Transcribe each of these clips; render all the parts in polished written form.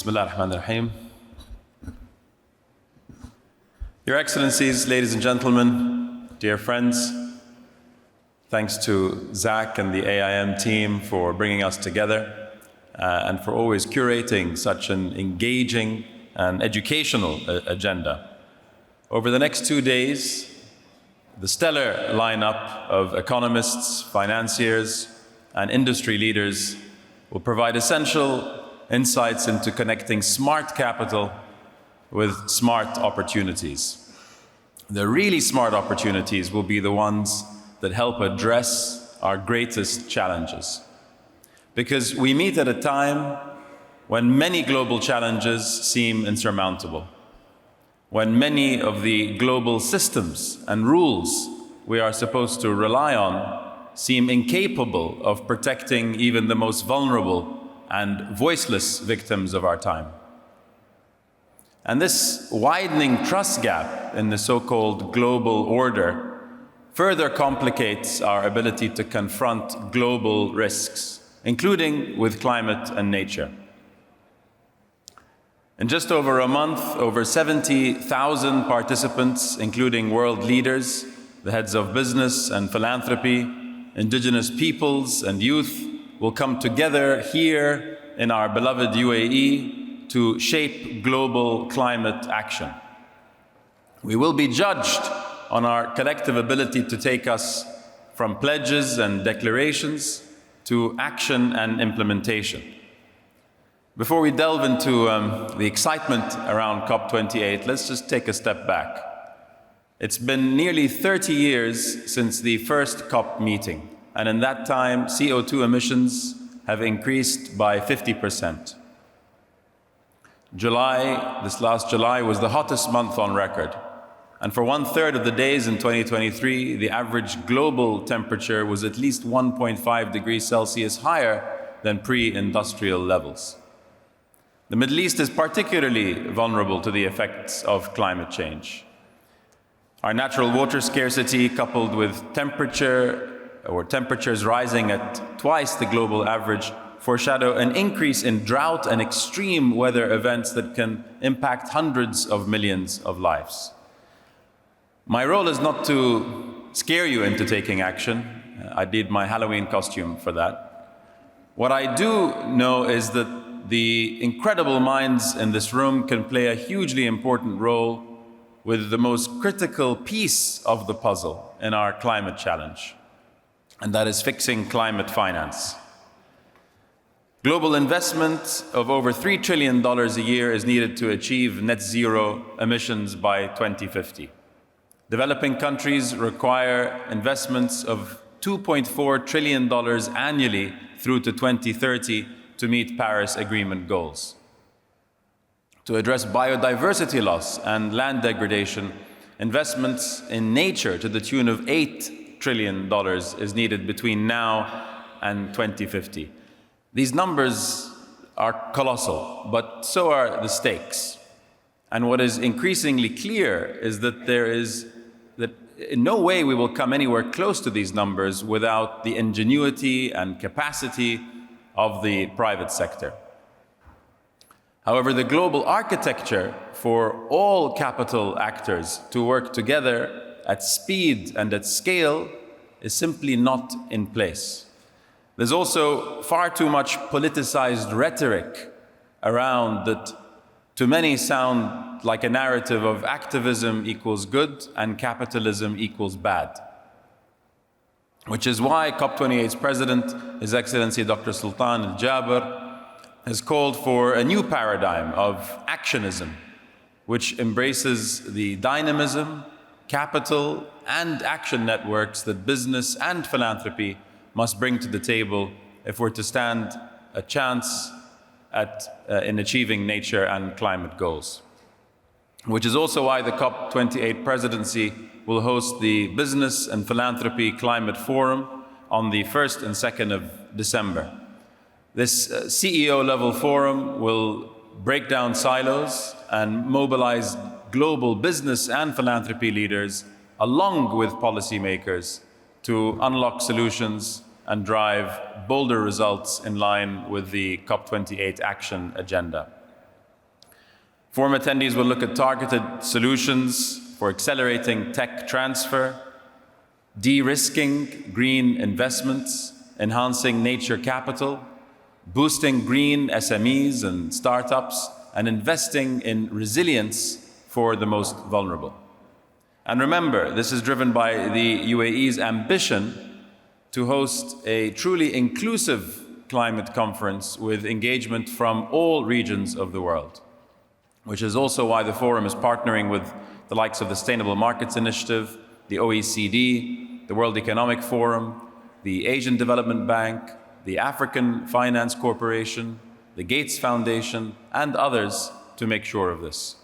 Bismillah ar-Rahman ar-Rahim. Your Excellencies, ladies and gentlemen, dear friends, thanks to Zach and the AIM team for bringing us together and for always curating such an engaging and educational agenda. Over the next 2 days, the stellar lineup of economists, financiers, and industry leaders will provide essential insights into connecting smart capital with smart opportunities. The really smart opportunities will be the ones that help address our greatest challenges. Because we meet at a time when many global challenges seem insurmountable, when many of the global systems and rules we are supposed to rely on seem incapable of protecting even the most vulnerable and voiceless victims of our time. And this widening trust gap in the so-called global order further complicates our ability to confront global risks, including with climate and nature. In just over a month, over 70,000 participants, including world leaders, the heads of business and philanthropy, indigenous peoples and youth, will come together here in our beloved UAE to shape global climate action. We will be judged on our collective ability to take us from pledges and declarations to action and implementation. Before we delve into the excitement around COP28, let's just take a step back. It's been nearly 30 years since the first COP meeting, and in that time, CO2 emissions have increased by 50%. This last July was the hottest month on record. And for 1/3 of the days in 2023, the average global temperature was at least 1.5 degrees Celsius higher than pre-industrial levels. The Middle East is particularly vulnerable to the effects of climate change. Our natural water scarcity, coupled with temperatures rising at twice the global average, foreshadow an increase in drought and extreme weather events that can impact hundreds of millions of lives. My role is not to scare you into taking action. I did my Halloween costume for that. What I do know is that the incredible minds in this room can play a hugely important role with the most critical piece of the puzzle in our climate challenge, and that is fixing climate finance. Global investment of over $3 trillion a year is needed to achieve net zero emissions by 2050. Developing countries require investments of $2.4 trillion annually through to 2030 to meet Paris Agreement goals. To address biodiversity loss and land degradation, investments in nature to the tune of $8 trillion is needed between now and 2050. These numbers are colossal, but so are the stakes. And what is increasingly clear is that in no way we will come anywhere close to these numbers without the ingenuity and capacity of the private sector. However, the global architecture for all capital actors to work together at speed and at scale is simply not in place. There's also far too much politicized rhetoric around that to many sound like a narrative of activism equals good and capitalism equals bad. Which is why COP28's President, His Excellency Dr. Sultan Al-Jaber, has called for a new paradigm of actionism, which embraces the dynamism, capital, and action networks that business and philanthropy must bring to the table if we're to stand a chance in achieving nature and climate goals. Which is also why the COP28 presidency will host the Business and Philanthropy Climate Forum on the 1st and 2nd of December. This CEO-level forum will break down silos and mobilize global business and philanthropy leaders along with policymakers to unlock solutions and drive bolder results in line with the COP28 action agenda. Forum attendees will look at targeted solutions for accelerating tech transfer, de-risking green investments, enhancing nature capital, boosting green SMEs and startups, and investing in resilience for the most vulnerable. And remember, this is driven by the UAE's ambition to host a truly inclusive climate conference with engagement from all regions of the world, which is also why the Forum is partnering with the likes of the Sustainable Markets Initiative, the OECD, the World Economic Forum, the Asian Development Bank, the African Finance Corporation, the Gates Foundation, and others to make sure of this.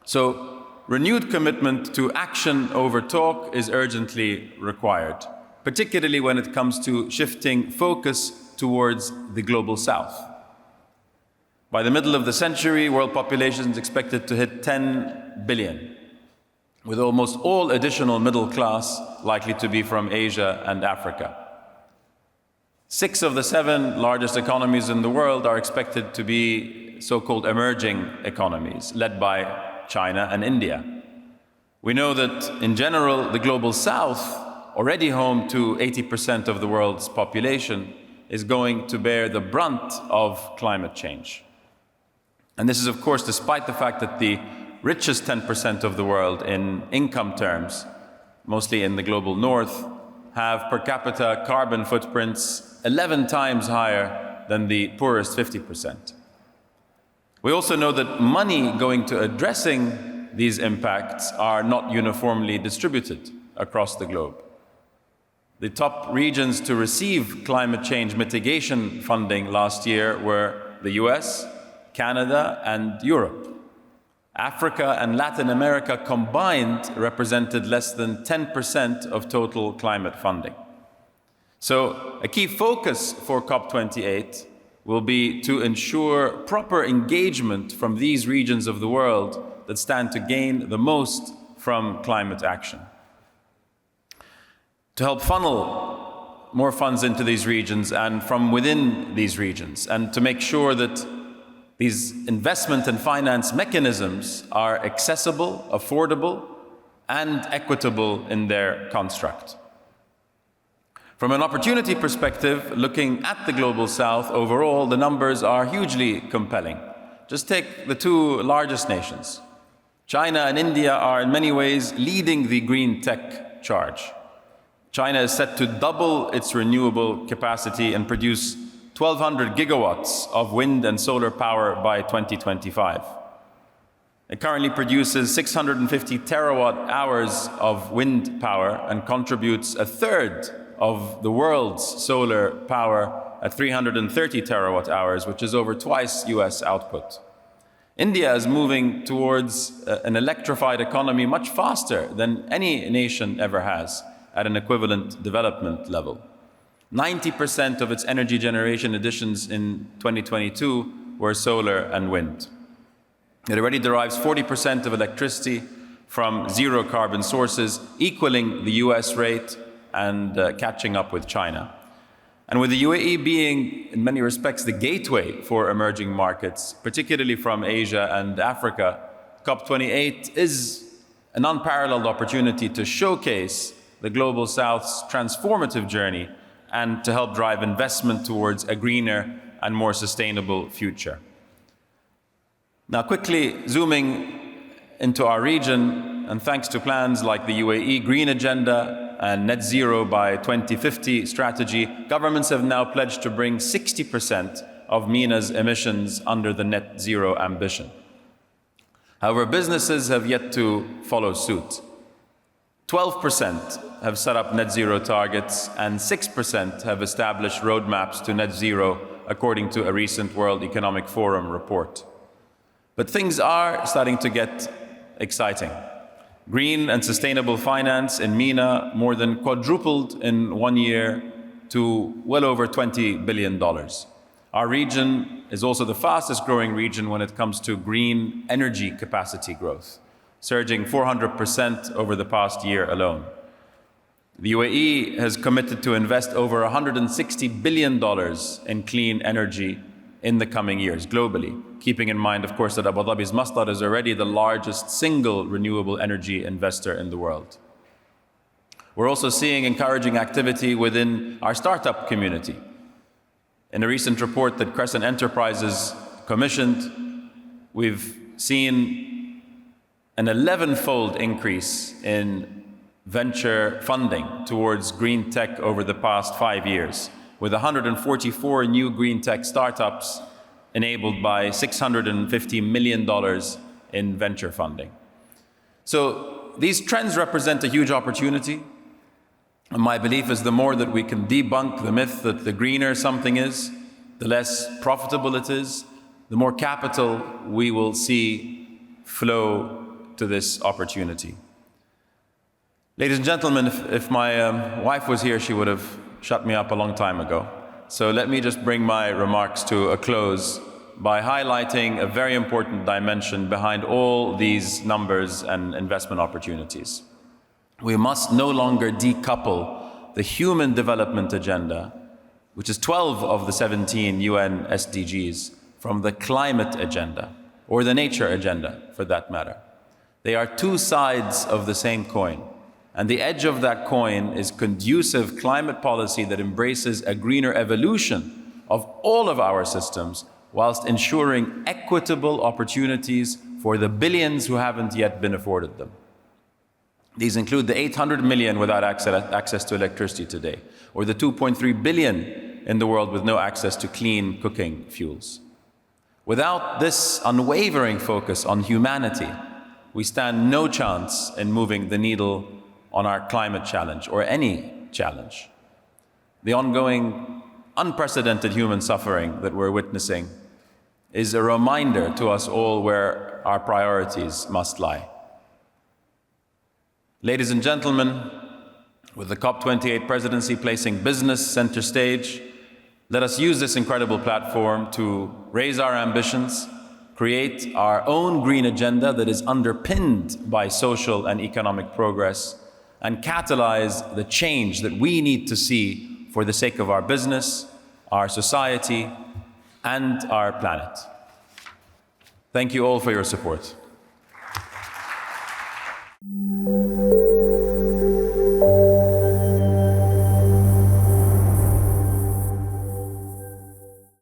So, renewed commitment to action over talk is urgently required, particularly when it comes to shifting focus towards the global south. By the middle of the century, world population is expected to hit 10 billion, with almost all additional middle class likely to be from Asia and Africa. 6 of the 7 largest economies in the world are expected to be so-called emerging economies, led by China and India. We know that, in general, the global south, already home to 80% of the world's population, is going to bear the brunt of climate change. And this is, of course, despite the fact that the richest 10% of the world in income terms, mostly in the global north, have per capita carbon footprints 11 times higher than the poorest 50%. We also know that money going to addressing these impacts are not uniformly distributed across the globe. The top regions to receive climate change mitigation funding last year were the US, Canada, and Europe. Africa and Latin America combined represented less than 10% of total climate funding. So, a key focus for COP28 will be to ensure proper engagement from these regions of the world that stand to gain the most from climate action. To help funnel more funds into these regions and from within these regions, and to make sure that these investment and finance mechanisms are accessible, affordable, and equitable in their construct. From an opportunity perspective, looking at the global south overall, the numbers are hugely compelling. Just take the 2 largest nations. China and India are in many ways leading the green tech charge. China is set to double its renewable capacity and produce 1,200 gigawatts of wind and solar power by 2025. It currently produces 650 terawatt hours of wind power and contributes a third of the world's solar power at 330 terawatt hours, which is over twice US output. India is moving towards an electrified economy much faster than any nation ever has at an equivalent development level. 90% of its energy generation additions in 2022 were solar and wind. It already derives 40% of electricity from zero carbon sources, equaling the US rate and catching up with China. And with the UAE being, in many respects, the gateway for emerging markets, particularly from Asia and Africa, COP28 is an unparalleled opportunity to showcase the Global South's transformative journey and to help drive investment towards a greener and more sustainable future. Now, quickly zooming into our region, and thanks to plans like the UAE Green Agenda and Net Zero by 2050 strategy, governments have now pledged to bring 60% of MENA's emissions under the Net Zero ambition. However, businesses have yet to follow suit. 12% have set up net zero targets, and 6% have established roadmaps to net zero, according to a recent World Economic Forum report. But things are starting to get exciting. Green and sustainable finance in MENA more than quadrupled in 1 year to well over $20 billion. Our region is also the fastest growing region when it comes to green energy capacity growth, surging 400% over the past year alone. The UAE has committed to invest over $160 billion in clean energy in the coming years globally, keeping in mind, of course, that Abu Dhabi's Masdar is already the largest single renewable energy investor in the world. We're also seeing encouraging activity within our startup community. In a recent report that Crescent Enterprises commissioned, we've seen an 11-fold increase in venture funding towards green tech over the past 5 years, with 144 new green tech startups enabled by $650 million in venture funding. So these trends represent a huge opportunity. And my belief is the more that we can debunk the myth that the greener something is, the less profitable it is, the more capital we will see flow to this opportunity. Ladies and gentlemen, if my wife was here, she would have shut me up a long time ago. So let me just bring my remarks to a close by highlighting a very important dimension behind all these numbers and investment opportunities. We must no longer decouple the human development agenda, which is 12 of the 17 UN SDGs, from the climate agenda, or the nature agenda for that matter. They are two sides of the same coin. And the edge of that coin is conducive climate policy that embraces a greener evolution of all of our systems, whilst ensuring equitable opportunities for the billions who haven't yet been afforded them. These include the 800 million without access to electricity today, or the 2.3 billion in the world with no access to clean cooking fuels. Without this unwavering focus on humanity, we stand no chance in moving the needle on our climate challenge, or any challenge. The ongoing, unprecedented human suffering that we're witnessing is a reminder to us all where our priorities must lie. Ladies and gentlemen, with the COP28 presidency placing business center stage, let us use this incredible platform to raise our ambitions, create our own green agenda that is underpinned by social and economic progress, and catalyze the change that we need to see for the sake of our business, our society, and our planet. Thank you all for your support.